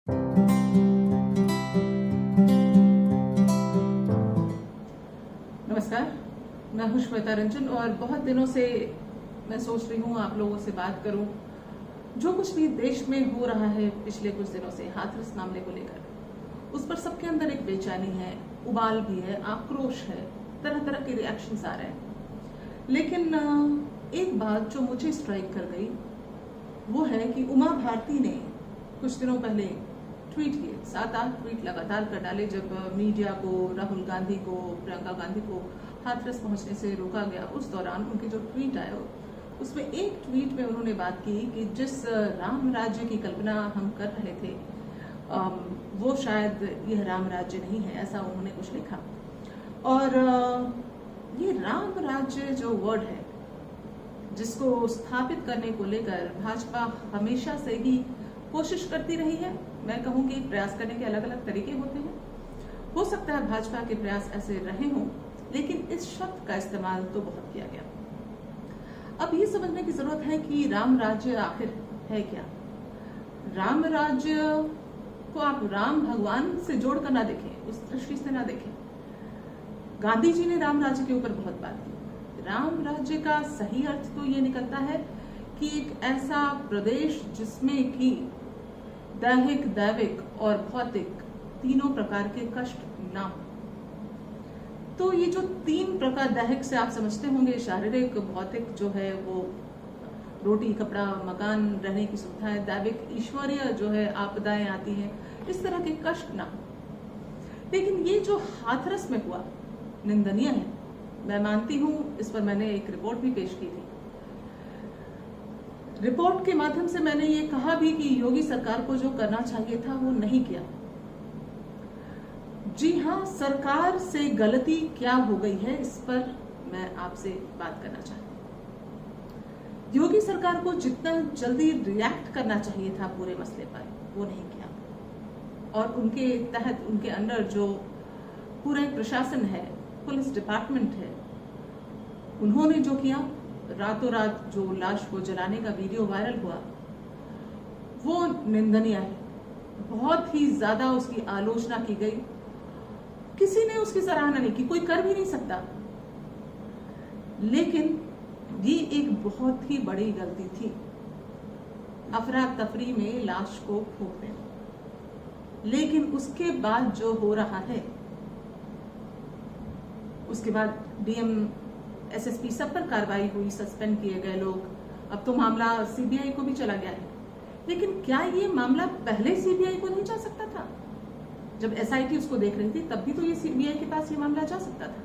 नमस्कार, मैं हूं श्वेता रंजन और बहुत दिनों से मैं सोच रही हूं आप लोगों से बात करूं। जो कुछ भी देश में हो रहा है पिछले कुछ दिनों से हाथरस मामले को लेकर, उस पर सबके अंदर एक बेचैनी है, उबाल भी है, आक्रोश है, तरह तरह के रिएक्शंस आ रहे हैं। लेकिन एक बात जो मुझे स्ट्राइक कर गई वो है कि उमा भारती ने कुछ दिनों पहले ट्वीट किए, 7-8 ट्वीट लगातार कर डाले। जब मीडिया को, राहुल गांधी को, प्रियंका गांधी को हाथरस पहुंचने से रोका गया, उस दौरान उनके जो ट्वीट आए उसमें एक ट्वीट में उन्होंने बात की कि जिस राम राज्य की कल्पना हम कर रहे थे वो शायद यह राम राज्य नहीं है, ऐसा उन्होंने कुछ लिखा। और ये राम राज्य जो वर्ड है जिसको स्थापित करने को लेकर भाजपा हमेशा से ही कोशिश करती रही है। मैं कहूंगी प्रयास करने के अलग अलग तरीके होते हैं, हो सकता है भाजपा के प्रयास ऐसे रहे हों, लेकिन इस शब्द का इस्तेमाल तो बहुत किया गया। अब ये समझने की जरूरत है कि राम राज्य आखिर है क्या। राम राज्य को आप राम भगवान से जोड़कर ना देखें, उस दृष्टि से ना देखें। गांधी जी ने राम राज्य के ऊपर बहुत बात की। राम राज्य का सही अर्थ तो ये निकलता है कि एक ऐसा प्रदेश जिसमें कि दैहिक, दैविक और भौतिक तीनों प्रकार के कष्ट ना हो। तो ये जो 3 प्रकार, दैहिक से आप समझते होंगे शारीरिक, भौतिक जो है वो रोटी, कपड़ा, मकान, रहने की सुविधाएं, दैविक ईश्वरीय जो है आपदाएं आती हैं, इस तरह के कष्ट ना हो। लेकिन ये जो हाथरस में हुआ निंदनीय है, मैं मानती हूं। इस पर मैंने एक रिपोर्ट भी पेश की थी। रिपोर्ट के माध्यम से मैंने ये कहा भी कि योगी सरकार को जो करना चाहिए था वो नहीं किया। जी हाँ, सरकार से गलती क्या हो गई है इस पर मैं आपसे बात करना चाहती हूँ। योगी सरकार को जितना जल्दी रिएक्ट करना चाहिए था पूरे मसले पर, वो नहीं किया। और उनके तहत, उनके अंडर जो पूरा एक प्रशासन है, पुलिस डिपार्टमेंट है, उन्होंने जो किया, रातों रात जो लाश को जलाने का वीडियो वायरल हुआ, वो निंदनीय है। बहुत ही ज्यादा उसकी आलोचना की गई, किसी ने उसकी सराहना नहीं की, कोई कर भी नहीं सकता। लेकिन ये एक बहुत ही बड़ी गलती थी, अफरा तफरी में लाश को फूंक देना। लेकिन उसके बाद जो हो रहा है, उसके बाद डीएम, एसएसपी सब पर कार्रवाई हुई, सस्पेंड किए गए लोग। अब तो मामला सीबीआई को भी चला गया है। लेकिन क्या ये मामला पहले सीबीआई को नहीं जा सकता था? जब एसआईटी उसको देख रही थी तब भी तो ये सीबीआई के पास ये मामला जा सकता था।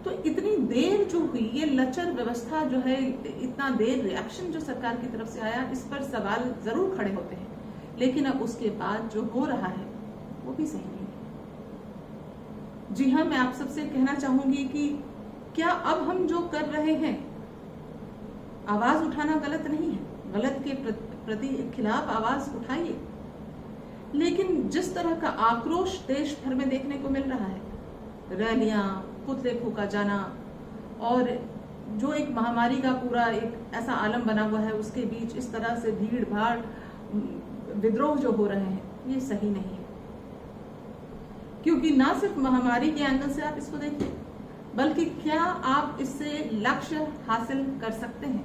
तो इतनी देर जो हुई, ये लचर व्यवस्था जो है, इतना देर रिएक्शन जो सरकार की तरफ से आया, इस पर सवाल जरूर खड़े होते हैं। लेकिन अब उसके बाद जो हो रहा है वो भी सही नहीं है। जी हाँ, मैं आप सबसे कहना चाहूंगी कि क्या अब हम जो कर रहे हैं, आवाज उठाना गलत नहीं है, गलत के प्रति खिलाफ आवाज उठाइए। लेकिन जिस तरह का आक्रोश देश भर में देखने को मिल रहा है, रैलियां, पुतले फूका जाना, और जो एक महामारी का पूरा एक ऐसा आलम बना हुआ है, उसके बीच इस तरह से भीड़ भाड़, विद्रोह जो हो रहे हैं, ये सही नहीं है। क्योंकि ना सिर्फ महामारी के एंगल से आप इसको देखिए, बल्कि क्या आप इससे लक्ष्य हासिल कर सकते हैं।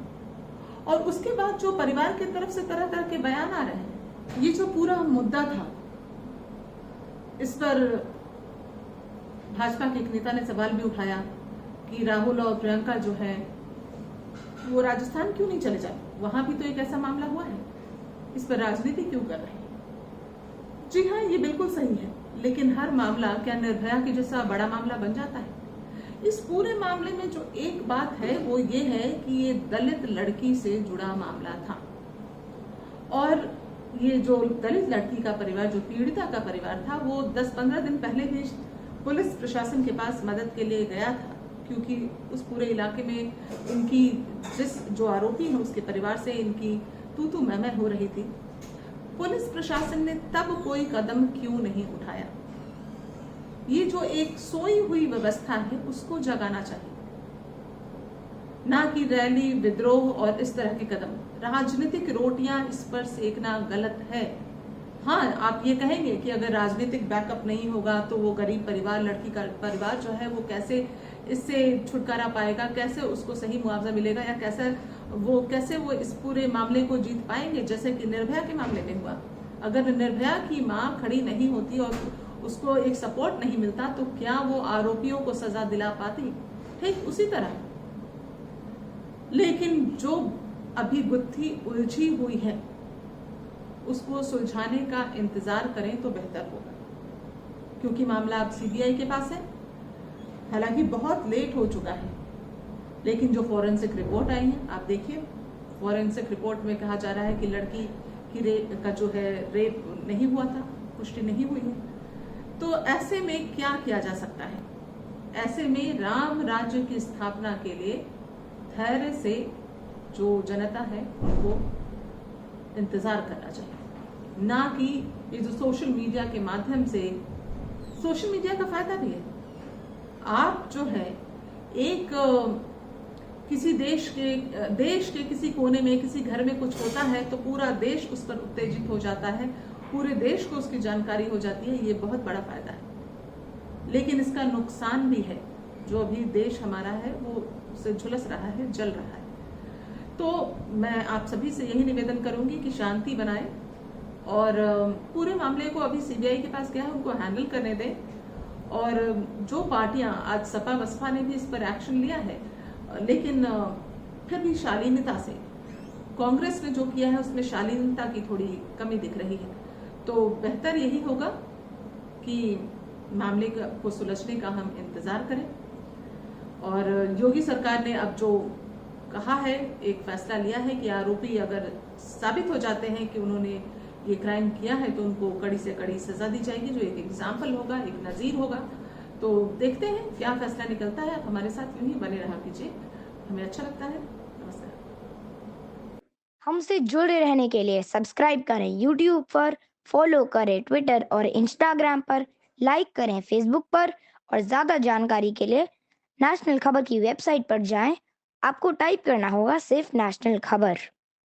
और उसके बाद जो परिवार की तरफ से तरह तरह के बयान आ रहे हैं, ये जो पूरा मुद्दा था, इस पर भाजपा के एक नेता ने सवाल भी उठाया कि राहुल और प्रियंका जो है वो राजस्थान क्यों नहीं चले जाए, वहां भी तो एक ऐसा मामला हुआ है, इस पर राजनीति क्यों कर रहे हैं। जी हाँ, ये बिल्कुल सही है। लेकिन हर मामला क्या निर्भया के जैसा बड़ा मामला बन जाता है? इस पूरे मामले में जो एक बात है वो ये है कि ये दलित लड़की से जुड़ा मामला था। और ये जो दलित लड़की का परिवार, जो पीड़िता का परिवार था, वो 10-15 दिन पहले भी पुलिस प्रशासन के पास मदद के लिए गया था, क्योंकि उस पूरे इलाके में इनकी, जिस जो आरोपी है उसके परिवार से इनकी तू मैं हो रही थी। पुलिस प्रशासन ने तब कोई कदम क्यों नहीं उठाया? ये जो एक सोई हुई व्यवस्था है उसको जगाना चाहिए, ना कि रैली, विद्रोह और इस तरह के कदम। राजनीतिक रोटियां इस पर सेकना गलत है। हाँ, आप ये कहेंगे कि अगर राजनीतिक बैकअप नहीं होगा तो वो गरीब परिवार, लड़की का परिवार जो है वो कैसे इससे छुटकारा पाएगा, कैसे उसको सही मुआवजा मिलेगा, या कैसे वो इस पूरे मामले को जीत पाएंगे, जैसे कि निर्भया के मामले में हुआ। अगर निर्भया की मां खड़ी नहीं होती और उसको एक सपोर्ट नहीं मिलता तो क्या वो आरोपियों को सजा दिला पाती? ठीक उसी तरह। लेकिन जो अभी गुत्थी उलझी हुई है उसको सुलझाने का इंतजार करें तो बेहतर होगा, क्योंकि मामला अब सीबीआई के पास है। हालांकि बहुत लेट हो चुका है, लेकिन जो फॉरेंसिक रिपोर्ट आई है आप देखिए, फॉरेंसिक रिपोर्ट में कहा जा रहा है कि लड़की की रेप का जो है रेप नहीं हुआ था, पुष्टि नहीं हुई है। तो ऐसे में क्या किया जा सकता है? ऐसे में राम राज्य की स्थापना के लिए धैर्य से जो जनता है वो इंतजार करना चाहिए, ना कि ये जो सोशल मीडिया के माध्यम से। सोशल मीडिया का फायदा भी है, आप जो है एक किसी देश के किसी कोने में किसी घर में कुछ होता है तो पूरा देश उस पर उत्तेजित हो जाता है, पूरे देश को उसकी जानकारी हो जाती है। ये बहुत बड़ा फायदा है, लेकिन इसका नुकसान भी है। जो अभी देश हमारा है वो उससे झुलस रहा है, जल रहा है। तो मैं आप सभी से यही निवेदन करूंगी कि शांति बनाएं और पूरे मामले को अभी सीबीआई के पास गया है उनको हैंडल करने दें। और जो पार्टियां, आज सपा बसपा ने भी इस पर एक्शन लिया है, लेकिन फिर भी शालीनता से, कांग्रेस ने जो किया है उसमें शालीनता की थोड़ी कमी दिख रही है। तो बेहतर यही होगा कि मामले को सुलझने का हम इंतजार करें। और योगी सरकार ने अब जो कहा है, एक फैसला लिया है कि आरोपी अगर साबित हो जाते हैं कि उन्होंने ये क्राइम किया है तो उनको कड़ी से कड़ी सजा दी जाएगी, जो एक एग्जाम्पल होगा, एक नजीर होगा। तो देखते हैं क्या फैसला निकलता है। आप हमारे साथ यूं ही बने रहा कीजिए, हमें अच्छा लगता है। नमस्कार। हमसे जुड़े रहने के लिए सब्सक्राइब करें यूट्यूब पर, फॉलो करें ट्विटर और इंस्टाग्राम पर, लाइक करें फेसबुक पर और ज़्यादा जानकारी के लिए नेशनल खबर की वेबसाइट पर जाएं। आपको टाइप करना होगा सिर्फ नेशनल खबर।